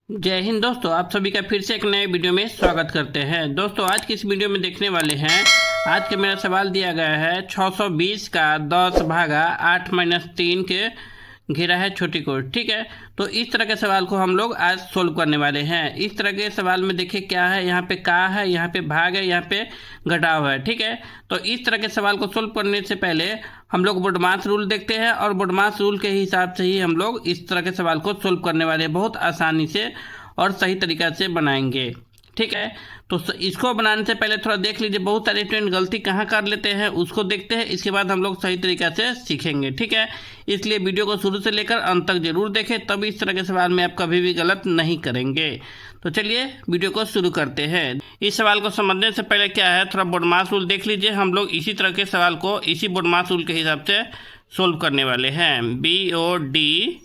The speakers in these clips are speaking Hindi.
जय हिंद दोस्तों, आप सभी का फिर से एक नए वीडियो में स्वागत करते हैं। दोस्तों आज की इस वीडियो में देखने वाले हैं, आज का मेरा सवाल दिया गया है 620 का 10 भागा 8 माइनस 3 के घेरा है छोटी कोट। ठीक है, तो इस तरह के सवाल को हम लोग आज सोल्व करने वाले हैं। इस तरह के सवाल में देखिए क्या है, यहाँ पे का है, यहाँ पे भाग है, यहाँ पे घटाव है। ठीक है, तो इस तरह के सवाल को सोल्व करने से पहले हम लोग बोडमास रूल देखते हैं और बोडमास रूल के हिसाब से ही हम लोग इस तरह के सवाल को सोल्व करने वाले हैं। बहुत आसानी से और सही तरीक़ा से बनाएंगे। ठीक है, तो इसको बनाने से पहले थोड़ा देख लीजिए, बहुत सारे स्टूडेंट गलती कहाँ कर लेते हैं उसको देखते हैं, इसके बाद हम लोग सही तरीक़ा से सीखेंगे। ठीक है, इसलिए वीडियो को शुरू से लेकर अंत तक जरूर देखें, तब इस तरह के सवाल में आप कभी भी गलत नहीं करेंगे। तो चलिए वीडियो को शुरू करते हैं। इस सवाल को समझने से पहले क्या है, थोड़ा बोडमास रूल देख लीजिए। हम लोग इसी तरह के सवाल को इसी बोडमास रूल के हिसाब से सोल्व करने वाले हैं। BODMAS।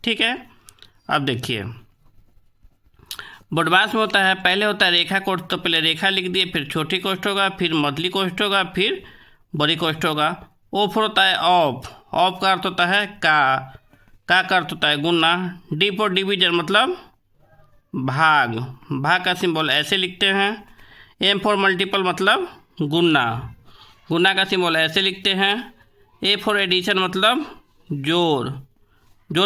ठीक है, अब देखिए बोडमास में होता है, पहले होता है रेखा कोष्ठ, तो पहले रेखा लिख दिए, फिर छोटी कोष्ठ होगा, फिर मझली कोष्ठ होगा, फिर बड़ी कोष्ठ होगा। ऑफ होता है ऑफ का अर्थ होता है का अर्थ होता है गुना। डी फॉर डिवीजन मतलब भाग का सिंबल ऐसे लिखते हैं। एम फॉर मल्टीपल मतलब गुना का सिंबल ऐसे लिखते हैं। ए फॉर एडिशन मतलब जोड़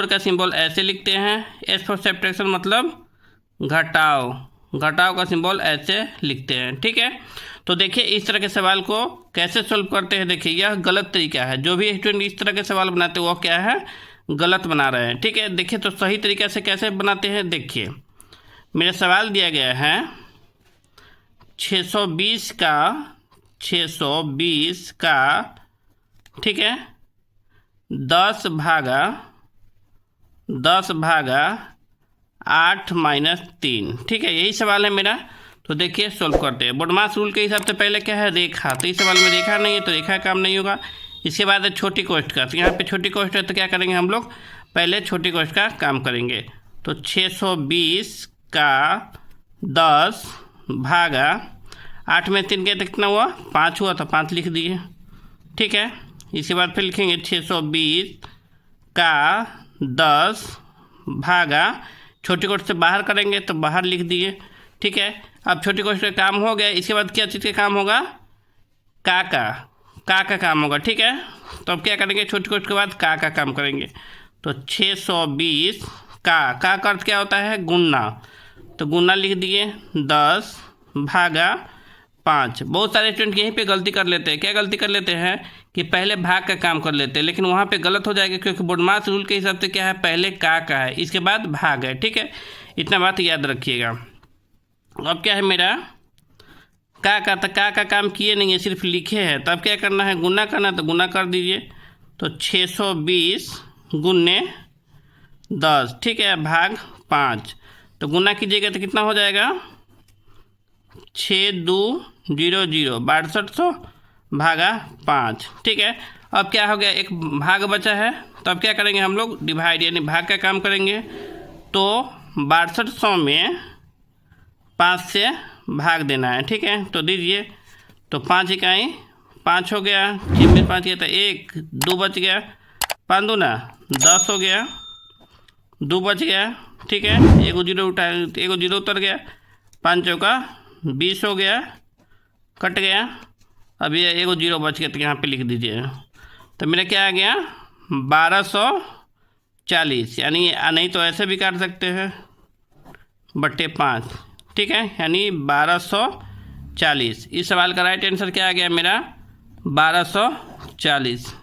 का सिंबल ऐसे लिखते हैं। एस फॉर सब्ट्रैक्शन मतलब घटाव का सिंबल ऐसे लिखते हैं। ठीक है, तो देखिए इस तरह के सवाल को कैसे सोल्व करते हैं। देखिए यह गलत तरीका है, जो भी स्टूडेंट इस तरह के सवाल बनाते हैं वो क्या है, गलत बना रहे हैं। ठीक है, देखिए तो सही तरीके से कैसे बनाते हैं। देखिए मेरा सवाल दिया गया है 620 का ठीक है 10 भागा 8 माइनस 3। ठीक है, यही सवाल है मेरा। तो देखिए सोल्व करते हैं। बोडमास रूल के हिसाब से पहले क्या है, रेखा। तो इस सवाल में रेखा नहीं है तो रेखा काम नहीं होगा। इसके बाद है छोटी कोष्ठ का, तो यहाँ पे छोटी कोष्ठ है तो क्या करेंगे हम लोग, पहले छोटी कोष्ठ का काम करेंगे। तो 620 का 10 भागा 8 में 3 के कितना हुआ, 5 हुआ, तो 5 लिख दिए। ठीक है, इसके बाद फिर लिखेंगे 620 का 10 भागा, छोटी कोष्ठ से बाहर करेंगे तो बाहर लिख दिए। ठीक है, अब छोटी कोष्ठ का काम हो गया। इसके बाद क्या चीज़ का काम होगा, का काम होगा। ठीक है, तो अब क्या करेंगे, छोटी कोष्ठ के बाद का काम करेंगे। तो 620 का अर्थ क्या होता है, गुना। तो गुना लिख दिए 10 भागा 5। बहुत सारे स्टूडेंट यहीं पे गलती कर लेते हैं। क्या गलती कर लेते हैं कि पहले भाग का काम कर लेते हैं, लेकिन वहाँ पे गलत हो जाएगा, क्योंकि बोडमास रूल के हिसाब से क्या है, पहले का है, इसके बाद भाग है। ठीक है, इतना बात याद रखिएगा। अब क्या है मेरा का काम किए नहीं है, सिर्फ लिखे हैं। तब क्या करना है, गुना करना, तो गुना कर दीजिए। तो 620 गुने 10। ठीक है, भाग 5। तो गुना कीजिएगा तो कितना हो जाएगा, 6200 6200 भागा 5। ठीक है, अब क्या हो गया, एक भाग बचा है, तो अब क्या करेंगे हम लोग, डिवाइड यानी भाग का काम करेंगे। तो 6200 में 5 से भाग देना है। ठीक है, तो दीजिए। तो 5 इकाई 5 हो गया, 6 में 5 गया तो 1 2 बच गया, 5 दूना 10 हो गया, 2 बच गया। ठीक है, एगो जीरो उतर गया, 5 चौका 20 हो गया, कट गया। अब ये एगो जीरो बच गया तो यहाँ पे लिख दीजिए। तो मेरा क्या आ गया, 1240, यानी नहीं तो ऐसे भी काट सकते हैं, बट्टे 5। ठीक है, यानी 1240। इस सवाल का राइट आंसर क्या आ गया मेरा, 1240,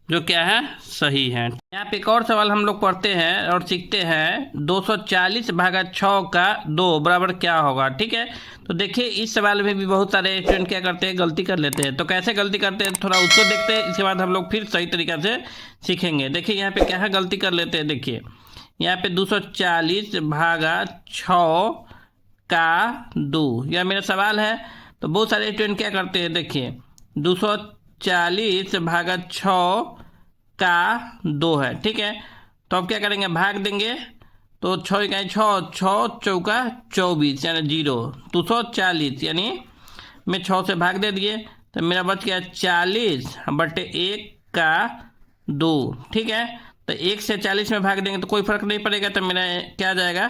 जो क्या है, सही है। यहाँ पे एक और सवाल हम लोग पढ़ते हैं और सीखते हैं। 240 भागा 6 का 2 बराबर क्या होगा। ठीक है, तो देखिए इस सवाल में भी बहुत सारे स्टूडेंट क्या करते हैं, गलती कर लेते हैं। तो कैसे गलती करते हैं थोड़ा उसको देखते हैं, इसके बाद हम लोग फिर सही तरीक़ा से सीखेंगे। देखिए यहाँ पे क्या है, गलती कर लेते हैं। देखिए यहाँ पे 240 भागा 6 का 2, यह मेरा सवाल है। तो बहुत सारे स्टूडेंट क्या करते हैं, देखिए 240 भागा 6 का 2 है। ठीक है, तो अब क्या करेंगे, भाग देंगे। तो 6 इकाई 6 चौका 24 यानी 0। 240 यानी मैं 6 से भाग दे दिए, तो मेरा बच गया 40 बटे 1 का 2। ठीक है, तो 1 से 40 में भाग देंगे तो कोई फर्क नहीं पड़ेगा, तो मेरा क्या आ जाएगा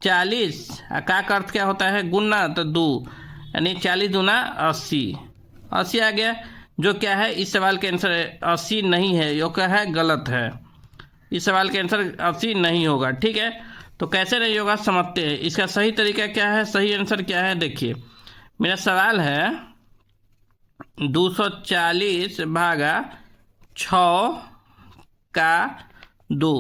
40। का अर्थ क्या होता है गुना, तो 2 यानी 40 दूना 80, 80 आ गया। जो क्या है इस सवाल के आंसर 80 नहीं है, यो क्या है गलत है। इस सवाल के आंसर 80 नहीं होगा। ठीक है, तो कैसे नहीं होगा समझते हैं। इसका सही तरीका क्या है, सही आंसर क्या है, देखिए मेरा सवाल है 240 भागा 6 का 2।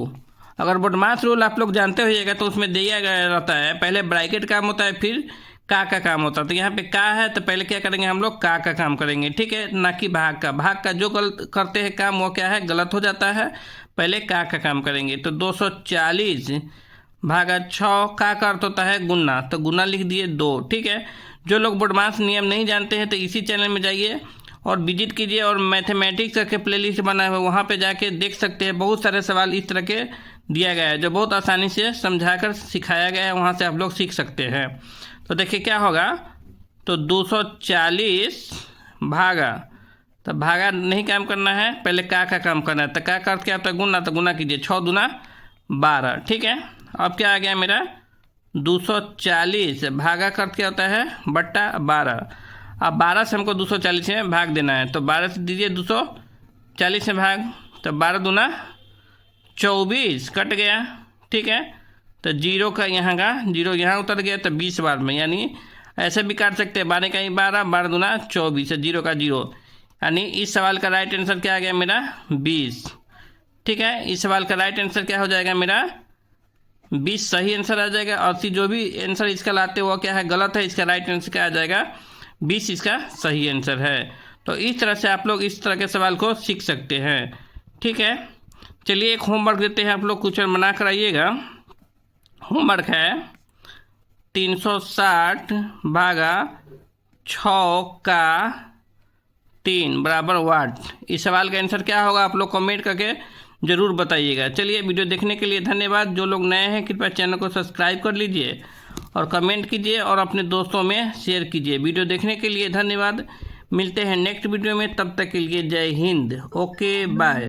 अगर बोडमास रूल आप लोग जानते होइएगा तो उसमें दिया गया रहता है, पहले ब्रैकेट काम होता है फिर का काम होता है। तो यहाँ पे का है तो पहले क्या करेंगे हम लोग का काम करेंगे, ठीक है, ना कि भाग का। भाग का जो गलत करते हैं काम वो क्या है गलत हो जाता है, पहले का काम करेंगे। तो 240 भागा 6 का अर्थ होता है गुना, तो गुना लिख दिए 2। ठीक है, जो लोग बोडमास नियम नहीं जानते हैं तो इसी चैनल में जाइए और विजिट कीजिए, और मैथमेटिक्स करके प्लेलिस्ट बना है वहाँ पे जाके देख सकते हैं। बहुत सारे सवाल इस तरह के दिया गया है जो बहुत आसानी से समझाकर सिखाया गया है, वहाँ से आप लोग सीख सकते हैं। तो देखिए क्या होगा, तो 240 भागा, तो भागा नहीं काम करना है, पहले का काम करना है। तो का अर्थ क्या होता है गुना, तो गुना कीजिए 6 दूना 12। ठीक है, अब क्या आ गया मेरा 240 भागा का अर्थ क्या होता है बट्टा 12। अब 12 से हमको 240 में भाग देना है, तो 12 से दीजिए 240 में भाग, तो 12 दूना 24 कट गया। ठीक है, तो जीरो का यहाँ का जीरो यहाँ उतर गया, तो 20 बार में, यानी ऐसे भी काट सकते हैं 12 का ही 12, 12 दूना 24, जीरो का जीरो, यानी इस सवाल का राइट आंसर क्या आ गया मेरा 20। ठीक है, इस सवाल का राइट आंसर क्या हो जाएगा मेरा 20 सही आंसर आ जाएगा। और जो भी आंसर इसका लाते हो वो क्या है गलत है, इसका राइट आंसर क्या आ जाएगा 20 इसका सही आंसर है। तो इस तरह से आप लोग इस तरह के सवाल को सीख सकते हैं। ठीक है, चलिए एक होमवर्क देते हैं, आप लोग कुछ बना कर आइएगा। होमवर्क है 360 भागा 6 का 3 बराबर वाट। इस सवाल का आंसर क्या होगा आप लोग कमेंट करके ज़रूर बताइएगा। चलिए वीडियो देखने के लिए धन्यवाद। जो लोग नए हैं कृपया चैनल को सब्सक्राइब कर लीजिए और कमेंट कीजिए और अपने दोस्तों में शेयर कीजिए। वीडियो देखने के लिए धन्यवाद। मिलते हैं नेक्स्ट वीडियो में, तब तक के लिए जय हिंद, ओके बाय।